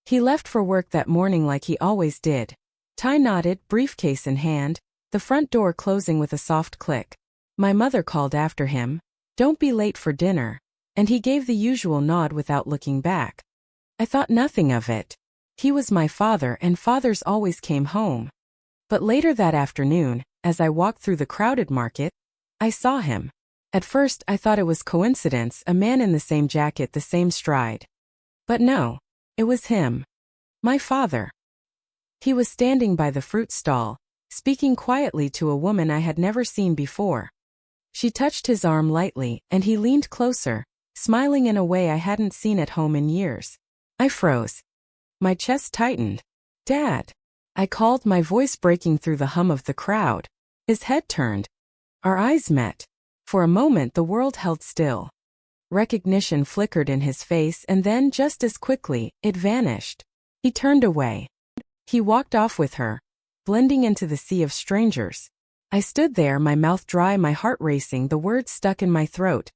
He left for work that morning like he always did. Tie knotted, briefcase in hand, the front door closing with a soft click. My mother called after him, "Don't be late for dinner," and he gave the usual nod without looking back. I thought nothing of it. He was my father and fathers always came home. But later that afternoon, as I walked through the crowded market, I saw him. At first I thought it was coincidence, a man in the same jacket, the same stride. But no, it was him. My father. He was standing by the fruit stall, speaking quietly to a woman I had never seen before. She touched his arm lightly, and he leaned closer, smiling in a way I hadn't seen at home in years. I froze. My chest tightened. "Dad!" I called, my voice breaking through the hum of the crowd. His head turned. Our eyes met. For a moment the world held still. Recognition flickered in his face, and then, just as quickly, it vanished. He turned away. He walked off with her, blending into the sea of strangers. I stood there, my mouth dry, my heart racing, the words stuck in my throat.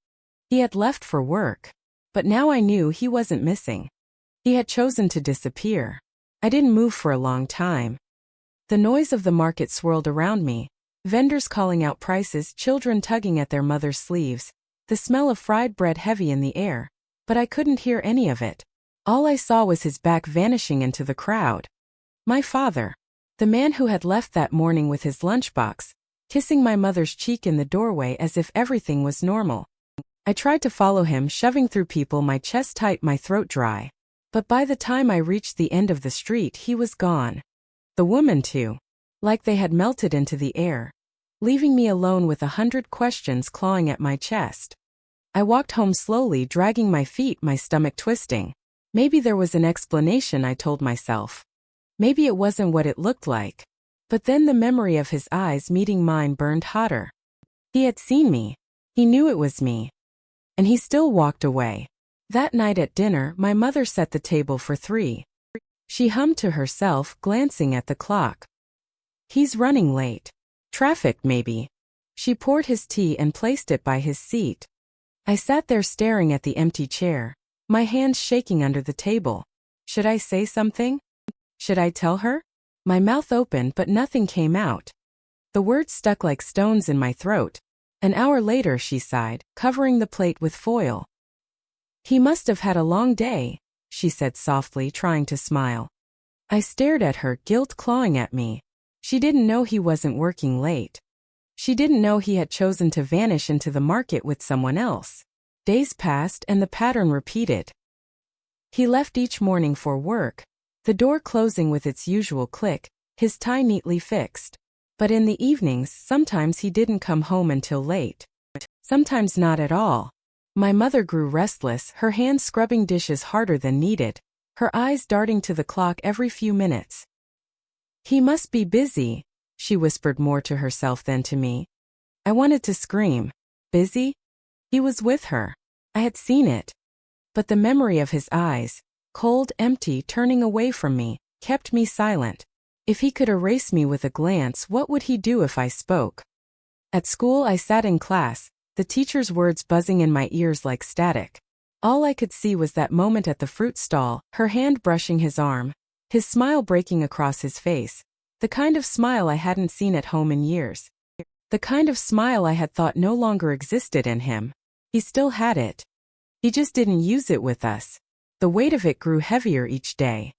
He had left for work. But now I knew he wasn't missing. He had chosen to disappear. I didn't move for a long time. The noise of the market swirled around me, vendors calling out prices, children tugging at their mother's sleeves, the smell of fried bread heavy in the air, but I couldn't hear any of it. All I saw was his back vanishing into the crowd. My father. The man who had left that morning with his lunchbox, kissing my mother's cheek in the doorway as if everything was normal. I tried to follow him, shoving through people, my chest tight, my throat dry. But by the time I reached the end of the street, he was gone. The woman too. Like they had melted into the air, leaving me alone with 100 questions clawing at my chest. I walked home slowly, dragging my feet, my stomach twisting. Maybe there was an explanation, I told myself. Maybe it wasn't what it looked like. But then the memory of his eyes meeting mine burned hotter. He had seen me. He knew it was me. And he still walked away. That night at dinner, my mother set the table for 3. She hummed to herself, glancing at the clock. "He's running late. Traffic, maybe." She poured his tea and placed it by his seat. I sat there staring at the empty chair, my hands shaking under the table. Should I say something? Should I tell her? My mouth opened, but nothing came out. The words stuck like stones in my throat. An hour later, she sighed, covering the plate with foil. "He must have had a long day," she said softly, trying to smile. I stared at her, guilt clawing at me. She didn't know he wasn't working late. She didn't know he had chosen to vanish into the market with someone else. Days passed and the pattern repeated. He left each morning for work, the door closing with its usual click, his tie neatly fixed. But in the evenings, sometimes he didn't come home until late. Sometimes not at all. My mother grew restless, her hands scrubbing dishes harder than needed, her eyes darting to the clock every few minutes. "He must be busy," she whispered, more to herself than to me. I wanted to scream. Busy? He was with her. I had seen it. But the memory of his eyes, cold, empty, turning away from me, kept me silent. If he could erase me with a glance, what would he do if I spoke? At school, I sat in class, the teacher's words buzzing in my ears like static. All I could see was that moment at the fruit stall, her hand brushing his arm, his smile breaking across his face, the kind of smile I hadn't seen at home in years. The kind of smile I had thought no longer existed in him. He still had it. He just didn't use it with us. The weight of it grew heavier each day.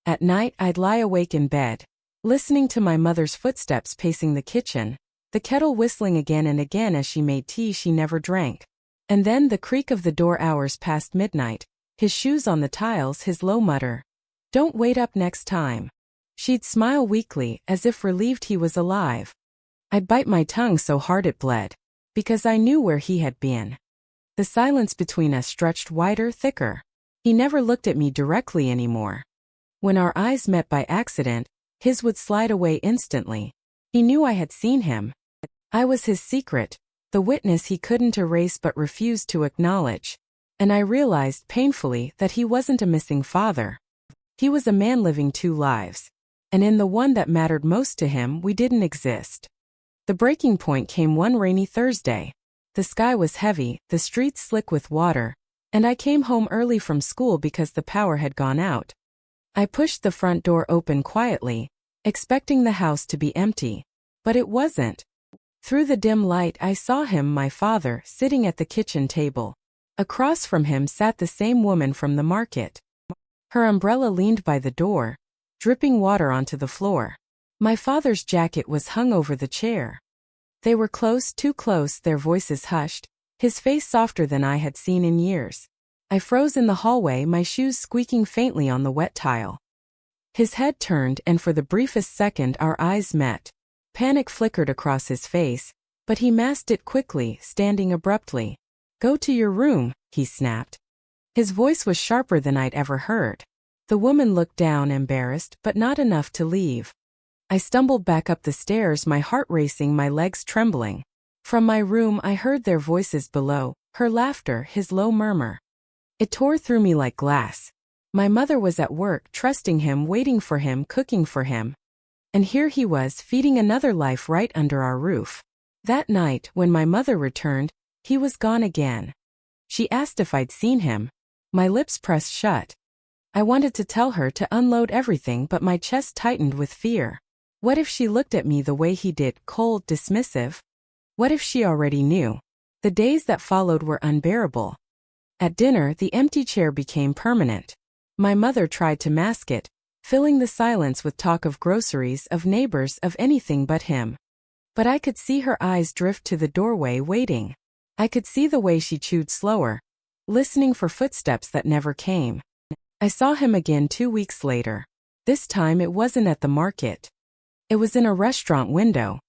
At night, I'd lie awake in bed, listening to my mother's footsteps pacing the kitchen, the kettle whistling again and again as she made tea she never drank. And then the creak of the door hours past midnight, his shoes on the tiles, his low mutter, "Don't wait up next time." She'd smile weakly, as if relieved he was alive. I'd bite my tongue so hard it bled, because I knew where he had been. The silence between us stretched wider, thicker. He never looked at me directly anymore. When our eyes met by accident, his would slide away instantly. He knew I had seen him. I was his secret, the witness he couldn't erase but refused to acknowledge. And I realized painfully that he wasn't a missing father. He was a man living 2 lives. And in the one that mattered most to him, we didn't exist. The breaking point came one rainy Thursday. The sky was heavy, the streets slick with water, and I came home early from school because the power had gone out. I pushed the front door open quietly, expecting the house to be empty. But it wasn't. Through the dim light I saw him, my father, sitting at the kitchen table. Across from him sat the same woman from the market. Her umbrella leaned by the door, dripping water onto the floor. My father's jacket was hung over the chair. They were close, too close, their voices hushed, his face softer than I had seen in years. I froze in the hallway, my shoes squeaking faintly on the wet tile. His head turned, and for the briefest second our eyes met. Panic flickered across his face, but he masked it quickly, standing abruptly. "Go to your room," he snapped. His voice was sharper than I'd ever heard. The woman looked down, embarrassed, but not enough to leave. I stumbled back up the stairs, my heart racing, my legs trembling. From my room I heard their voices below, her laughter, his low murmur. It tore through me like glass. My mother was at work, trusting him, waiting for him, cooking for him. And here he was, feeding another life right under our roof. That night, when my mother returned, he was gone again. She asked if I'd seen him. My lips pressed shut. I wanted to tell her to unload everything, but my chest tightened with fear. What if she looked at me the way he did, cold, dismissive? What if she already knew? The days that followed were unbearable. At dinner, the empty chair became permanent. My mother tried to mask it, filling the silence with talk of groceries, of neighbors, of anything but him. But I could see her eyes drift to the doorway, waiting. I could see the way she chewed slower, listening for footsteps that never came. I saw him again 2 weeks later. This time it wasn't at the market. It was in a restaurant window.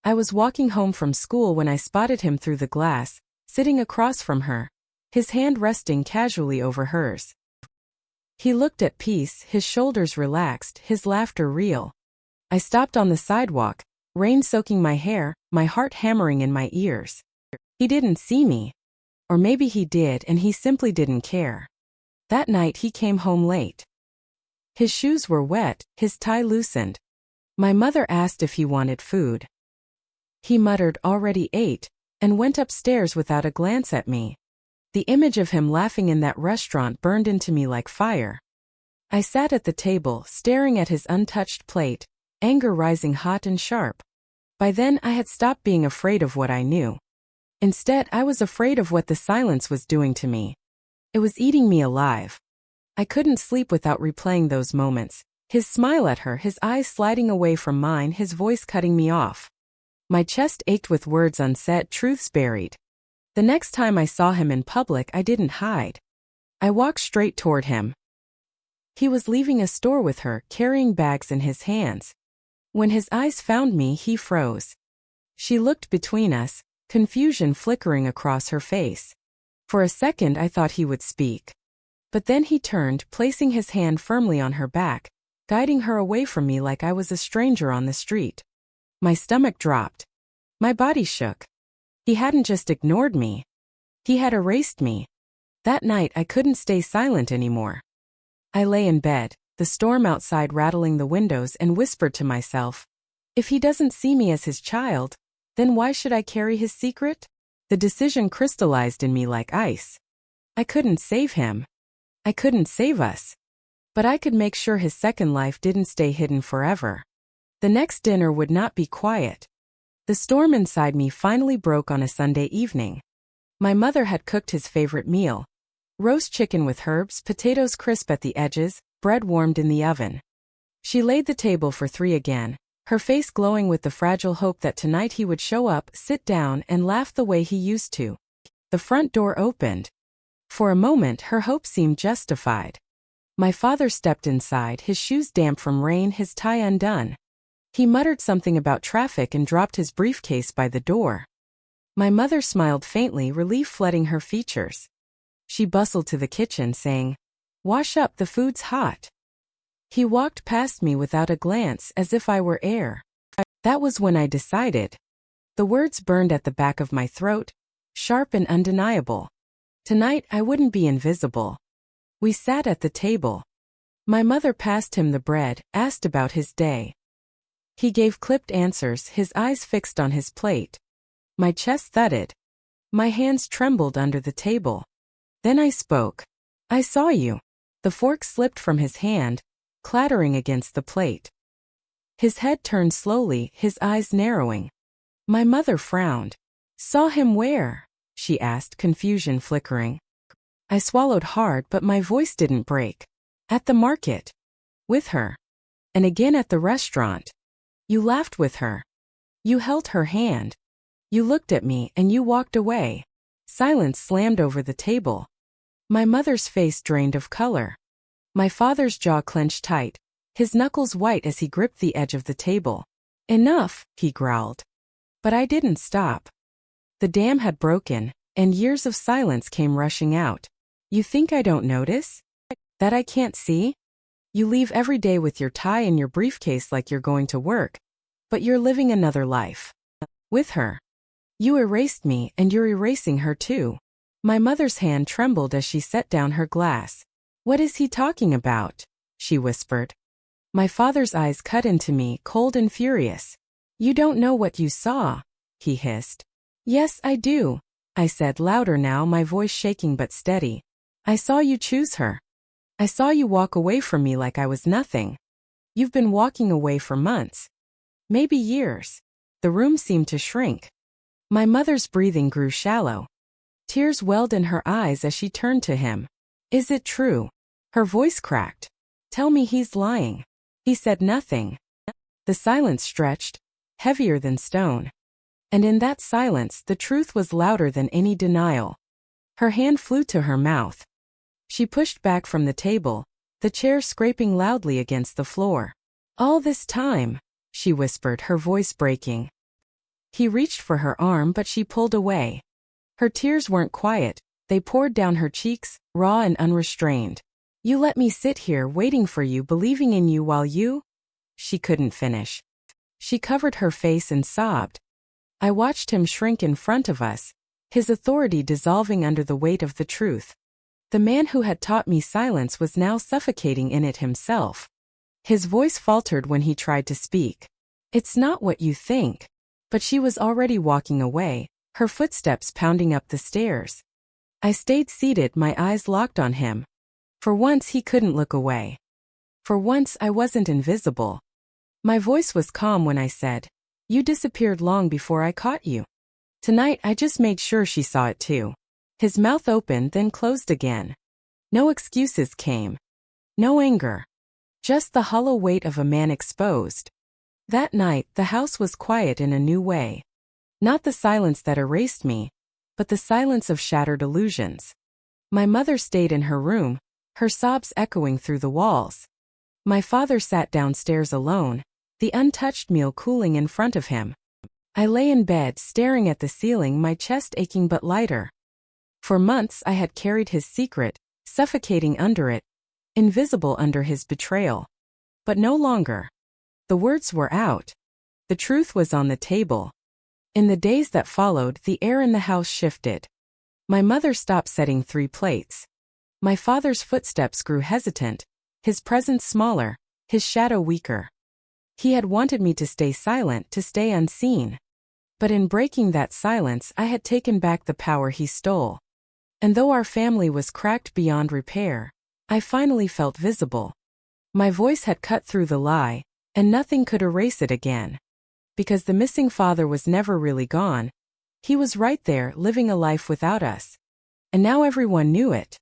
I was walking home from school when I spotted him through the glass, sitting across from her, his hand resting casually over hers. He looked at peace, his shoulders relaxed, his laughter real. I stopped on the sidewalk, rain soaking my hair, my heart hammering in my ears. He didn't see me. Or maybe he did and he simply didn't care. That night he came home late. His shoes were wet, his tie loosened. My mother asked if he wanted food. He muttered, "Already ate," and went upstairs without a glance at me. The image of him laughing in that restaurant burned into me like fire. I sat at the table, staring at his untouched plate, anger rising hot and sharp. By then I had stopped being afraid of what I knew. Instead, I was afraid of what the silence was doing to me. It was eating me alive. I couldn't sleep without replaying those moments. His smile at her, his eyes sliding away from mine, his voice cutting me off. My chest ached with words unsaid, truths buried. The next time I saw him in public, I didn't hide. I walked straight toward him. He was leaving a store with her, carrying bags in his hands. When his eyes found me, he froze. She looked between us, confusion flickering across her face. For a second I thought he would speak. But then he turned, placing his hand firmly on her back, guiding her away from me like I was a stranger on the street. My stomach dropped. My body shook. He hadn't just ignored me. He had erased me. That night I couldn't stay silent anymore. I lay in bed, the storm outside rattling the windows, and whispered to myself, if he doesn't see me as his child, then why should I carry his secret? The decision crystallized in me like ice. I couldn't save him. I couldn't save us. But I could make sure his second life didn't stay hidden forever. The next dinner would not be quiet. The storm inside me finally broke on a Sunday evening. My mother had cooked his favorite meal. Roast chicken with herbs, potatoes crisp at the edges, bread warmed in the oven. She laid the table for 3 again, her face glowing with the fragile hope that tonight he would show up, sit down, and laugh the way he used to. The front door opened. For a moment her hope seemed justified. My father stepped inside, his shoes damp from rain, his tie undone. He muttered something about traffic and dropped his briefcase by the door. My mother smiled faintly, relief flooding her features. She bustled to the kitchen, saying, "Wash up, the food's hot." He walked past me without a glance, as if I were air. That was when I decided. The words burned at the back of my throat, sharp and undeniable. Tonight I wouldn't be invisible. We sat at the table. My mother passed him the bread, asked about his day. He gave clipped answers, his eyes fixed on his plate. My chest thudded. My hands trembled under the table. Then I spoke. "I saw you." The fork slipped from his hand, clattering against the plate. His head turned slowly, his eyes narrowing. My mother frowned. Saw him where? She asked, confusion flickering. I swallowed hard, but my voice didn't break. At the market. With her. And again at the restaurant. You laughed with her. You held her hand. You looked at me and you walked away. Silence slammed over the table. My mother's face drained of color. My father's jaw clenched tight, his knuckles white as he gripped the edge of the table. Enough, he growled. But I didn't stop. The dam had broken, and years of silence came rushing out. You think I don't notice? That I can't see? You leave every day with your tie and your briefcase like you're going to work, but you're living another life. With her. You erased me and you're erasing her too. My mother's hand trembled as she set down her glass. What is he talking about? She whispered. My father's eyes cut into me, cold and furious. You don't know what you saw, he hissed. Yes, I do, I said louder now, my voice shaking but steady. I saw you choose her. I saw you walk away from me like I was nothing. You've been walking away for months. Maybe years. The room seemed to shrink. My mother's breathing grew shallow. Tears welled in her eyes as she turned to him. Is it true? Her voice cracked. Tell me he's lying. He said nothing. The silence stretched, heavier than stone. And in that silence, the truth was louder than any denial. Her hand flew to her mouth. She pushed back from the table, the chair scraping loudly against the floor. All this time, she whispered, her voice breaking. He reached for her arm, but she pulled away. Her tears weren't quiet, they poured down her cheeks, raw and unrestrained. You let me sit here waiting for you, believing in you while you... She couldn't finish. She covered her face and sobbed. I watched him shrink in front of us, his authority dissolving under the weight of the truth. The man who had taught me silence was now suffocating in it himself. His voice faltered when he tried to speak. It's not what you think. But she was already walking away, her footsteps pounding up the stairs. I stayed seated, my eyes locked on him. For once he couldn't look away. For once I wasn't invisible. My voice was calm when I said, you disappeared long before I caught you. Tonight I just made sure she saw it too. His mouth opened then closed again. No excuses came. No anger. Just the hollow weight of a man exposed. That night, the house was quiet in a new way. Not the silence that erased me, but the silence of shattered illusions. My mother stayed in her room, her sobs echoing through the walls. My father sat downstairs alone, the untouched meal cooling in front of him. I lay in bed, staring at the ceiling, my chest aching but lighter. For months I had carried his secret, suffocating under it, invisible under his betrayal. But no longer. The words were out. The truth was on the table. In the days that followed, the air in the house shifted. My mother stopped setting 3 plates. My father's footsteps grew hesitant, his presence smaller, his shadow weaker. He had wanted me to stay silent, to stay unseen. But in breaking that silence, I had taken back the power he stole. And though our family was cracked beyond repair, I finally felt visible. My voice had cut through the lie, and nothing could erase it again. Because the missing father was never really gone. He was right there, living a life without us. And now everyone knew it.